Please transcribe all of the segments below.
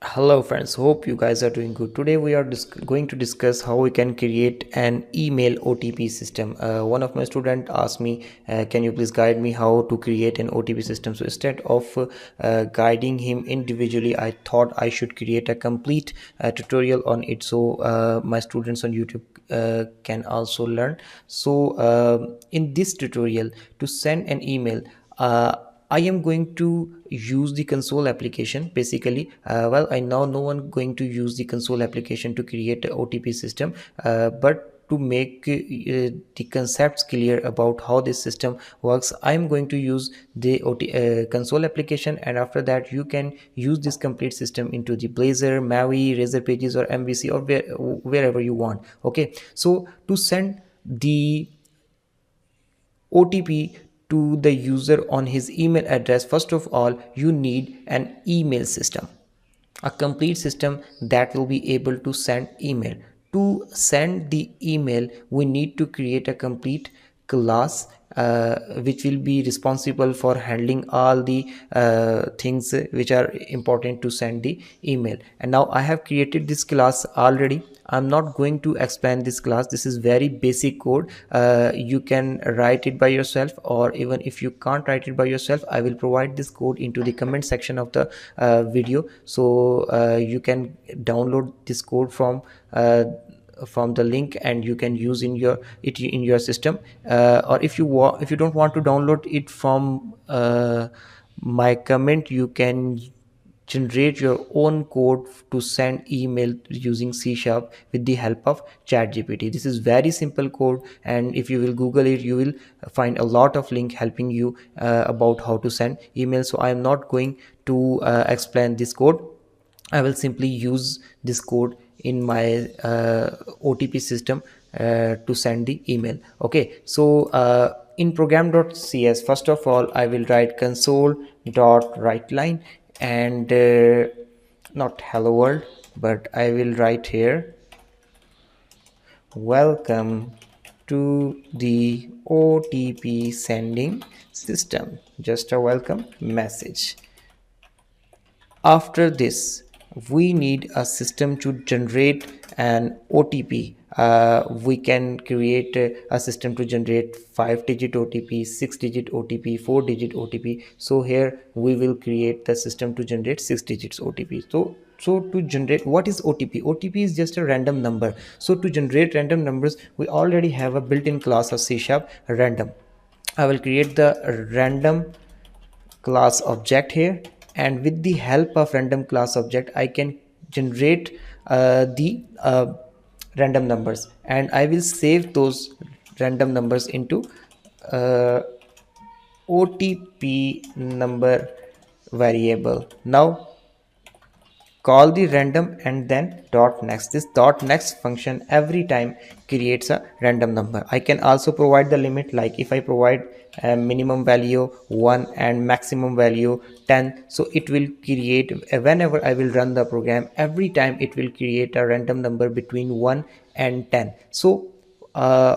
Hello friends, hope you guys are doing good. Today we are going to discuss how we can create an email OTP system. One of my students asked me, can you please guide me how to create an OTP system? So instead of guiding him individually, I thought I should create a complete tutorial on it, so my students on YouTube can also learn. So in this tutorial, to send an email, I am going to use the console application basically. Well, I know no one going to use the console application to create a OTP system, but to make the concepts clear about how this system works, I'm going to use the console application, and after that you can use this complete system into the Blazor, Mavi, Razor Pages, or MVC, or wherever you want. Okay, so to send the OTP to the user on his email address, first of all, you need an email system, a complete system that will be able to send email. To send the email, we need to create a complete class which will be responsible for handling all the things which are important to send the email. And now I have created this class already. I'm not going to explain this class. This is very basic code. You can write it by yourself, or even if you can't write it by yourself, I will provide this code into the comment section of the video, so you can download this code from the link, and you can use in your system. Or if you don't want to download it from my comment, you can generate your own code to send email using C# with the help of ChatGPT. This is very simple code, and if you will Google it, you will find a lot of link helping you about how to send email. So I am not going to explain this code. I will simply use this code in my OTP system to send the email. Okay, so in program.cs, first of all, I will write console.writeLine, and not hello world, but I will write here, welcome to the OTP sending system, just a welcome message. After this, we need a system to generate an OTP. We can create a system to generate 5-digit OTP, 6-digit OTP, 4-digit OTP. So here we will create the system to generate 6 digits OTP. So to generate, what is OTP? OTP is just a random number. So to generate random numbers, we already have a built-in class of C# random. I will create the random class object here, and with the help of random class object I can generate the random numbers, and I will save those random numbers into uh, OTP number variable. Now call the random and then dot next. This dot next function every time creates a random number. I can also provide the limit, like if I provide a minimum value 1 and maximum value 10, so it will create, whenever I will run the program, every time it will create a random number between 1 and 10. So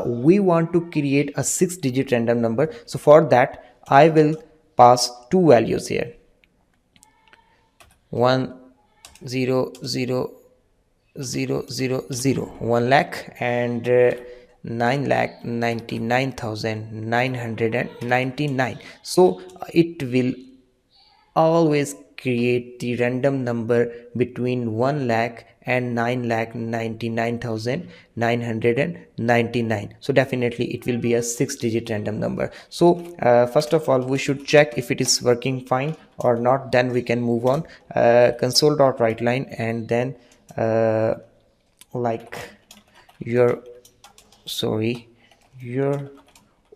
we want to create a 6-digit random number. So for that I will pass two values here, 100,000, 1 lakh, and 9,99,999. So it will always create the random number between 1 lakh and 9,99,999. So definitely it will be a 6-digit random number. So first of all, we should check if it is working fine or not, then we can move on. Console.writeLine, and then like your your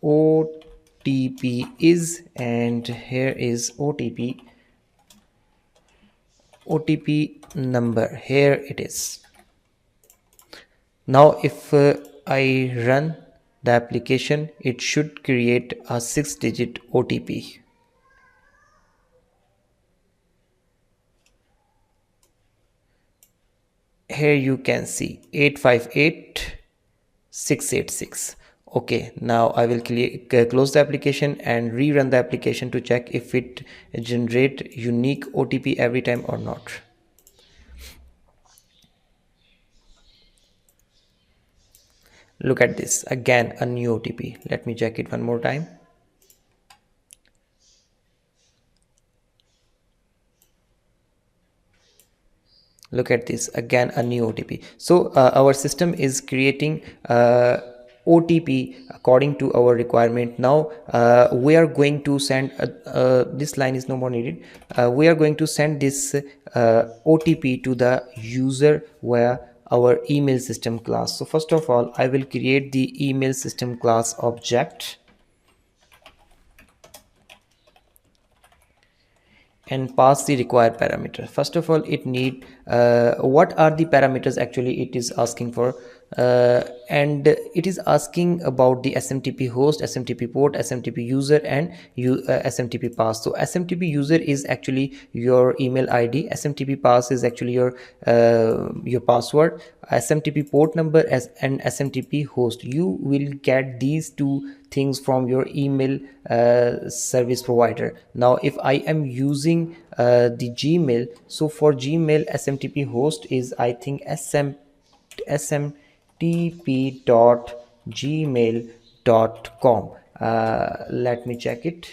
OTP is, and here is OTP number, here it is. Now if I run the application, it should create a 6-digit OTP. Here you can see 858,686. Okay, now I will close the application and rerun the application to check if it generate unique OTP every time or not. Look at this, again a new OTP. Let me check it one more time. Look at this, again a new OTP. So our system is creating OTP according to our requirement. Now we are going to send this line is no more needed. We are going to send this OTP to the user via our email system class. So first of all, I will create the email system class object and pass the required parameter. First of all, it need what are the parameters actually it is asking for, and it is asking about the SMTP host, SMTP port, SMTP user, and SMTP pass. So SMTP user is actually your email ID, SMTP pass is actually your password, SMTP port number as and SMTP host. You will get these two things from your email service provider. Now if I am using the Gmail, so for Gmail SMTP host is I think smtp.gmail.com. Let me check it,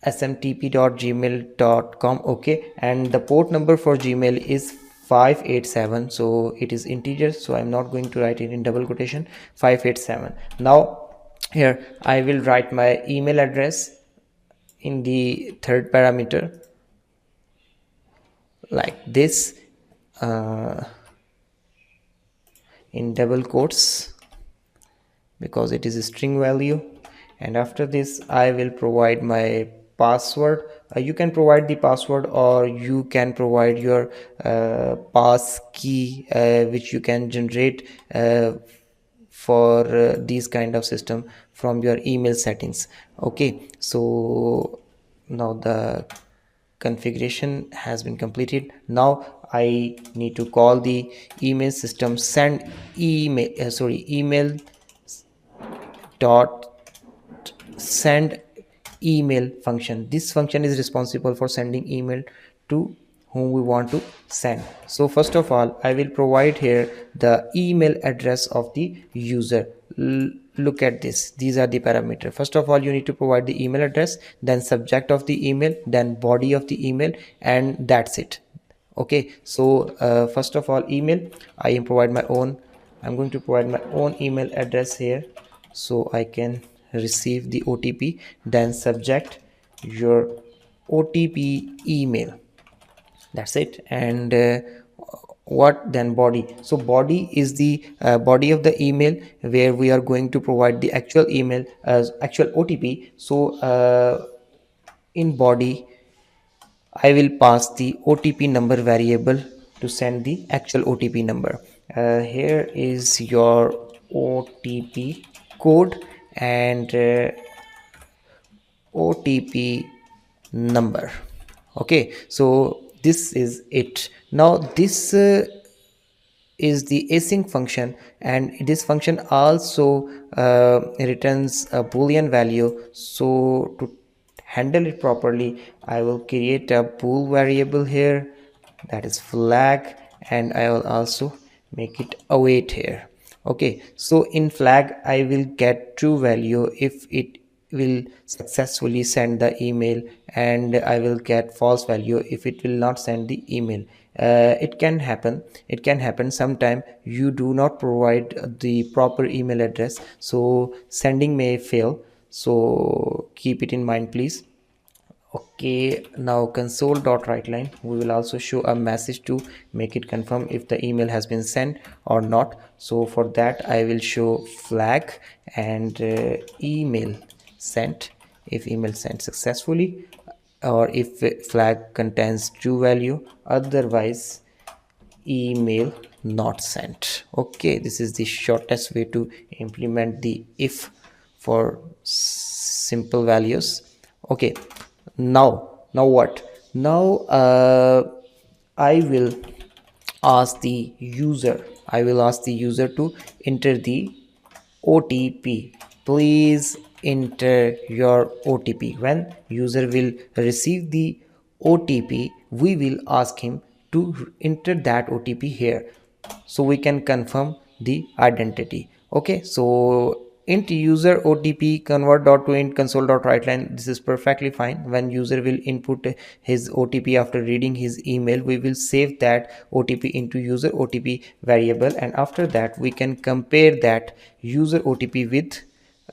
smtp.gmail.com. okay, and the port number for Gmail is 587, so it is integer, so I'm not going to write it in double quotation, 587. Now here I will write my email address in the third parameter like this, in double quotes because it is a string value, and after this I will provide my password. You can provide the password or you can provide your pass key which you can generate for these kind of system from your email settings. Okay, so now the configuration has been completed. Now I need to call the email system send email dot send email function. This function is responsible for sending email to whom we want to send. So first of all, I will provide here the email address of the user. Look at this, these are the parameters. First of all, you need to provide the email address, then subject of the email, then body of the email, and that's it. Okay, so first of all, email, I'm going to provide my own email address here so I can receive the OTP. Then subject your OTP email, that's it. And what then body, so body is the body of the email where we are going to provide the actual email as actual OTP. So in body I will pass the OTP number variable to send the actual OTP number. Here is your OTP code and OTP number. Okay, so this is it. Now this is the async function, and this function also returns a boolean value. So to handle it properly, I will create a bool variable here, that is flag, and I will also make it await here. Okay, so in flag I will get true value if it will successfully send the email, and I will get false value if it will not send the email. It can happen sometime you do not provide the proper email address, so sending may fail, so keep it in mind please. Okay, now console.writeLine, we will also show a message to make it confirm if the email has been sent or not. So for that I will show flag and email sent if email sent successfully, or if flag contains true value, otherwise email not sent. Okay, this is the shortest way to implement the if for simple values. Okay, now what, now I will ask the user to enter the OTP. Please enter your OTP. When user will receive the OTP, we will ask him to enter that OTP here, so we can confirm the identity. Okay, so int user OTP convert dot to int console dot write line. This is perfectly fine. When user will input his OTP after reading his email, we will save that OTP into user OTP variable, and after that we can compare that user OTP with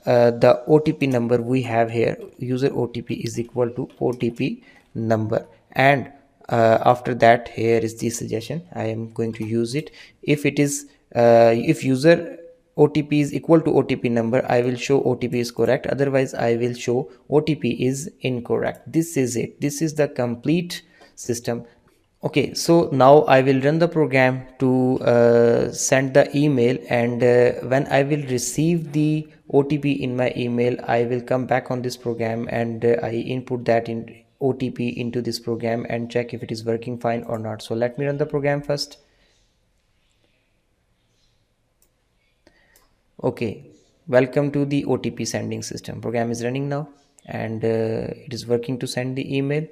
the OTP number we have here. User OTP is equal to OTP number, and after that here is the suggestion. I am going to use it. If it is if user OTP is equal to OTP number, I will show OTP is correct, otherwise I will show OTP is incorrect. This is it. This is the complete system. Okay, so now I will run the program to send the email, and when I will receive the OTP in my email, I will come back on this program, and I input that in OTP into this program and check if it is working fine or not. So let me run the program first. Okay, welcome to the OTP sending system. Program is running now, and it is working to send the email.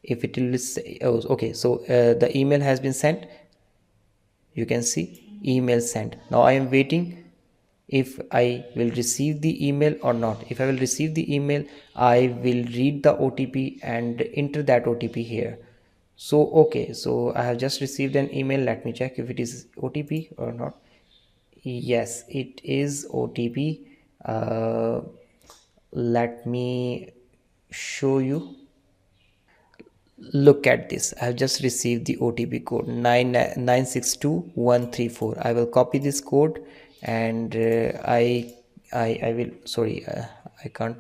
If it will say, oh, okay, so the email has been sent. You can see email sent. Now I am waiting if I will receive the email or not. If I will receive the email, I will read the OTP and enter that OTP here. So okay, so I have just received an email. Let me check if it is OTP or not. Yes, it is OTP. Let me show you. Look at this. I have just received the OTP code 9622134. I will copy this code, and I will, sorry, I can't.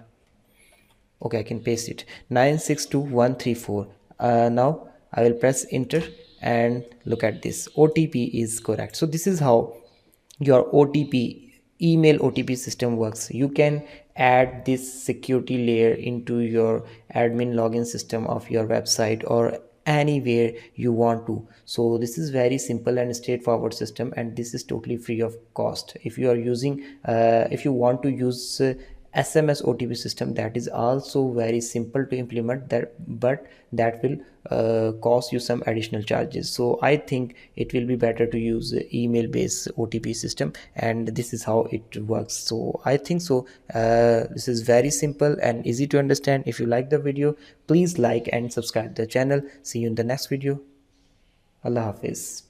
Okay, I can paste it. 9622134. Now I will press enter, and look at this. OTP is correct. So this is how your OTP email OTP system works. You can add this security layer into your admin login system of your website or anywhere you want to. So this is very simple and straightforward system, and this is totally free of cost. If you are using if you want to use SMS OTP system, that is also very simple to implement, that but that will cost you some additional charges. So I think it will be better to use email based OTP system, and this is how it works. So I think so this is very simple and easy to understand. If you like the video, please like and subscribe the channel. See you in the next video. Allah Hafiz.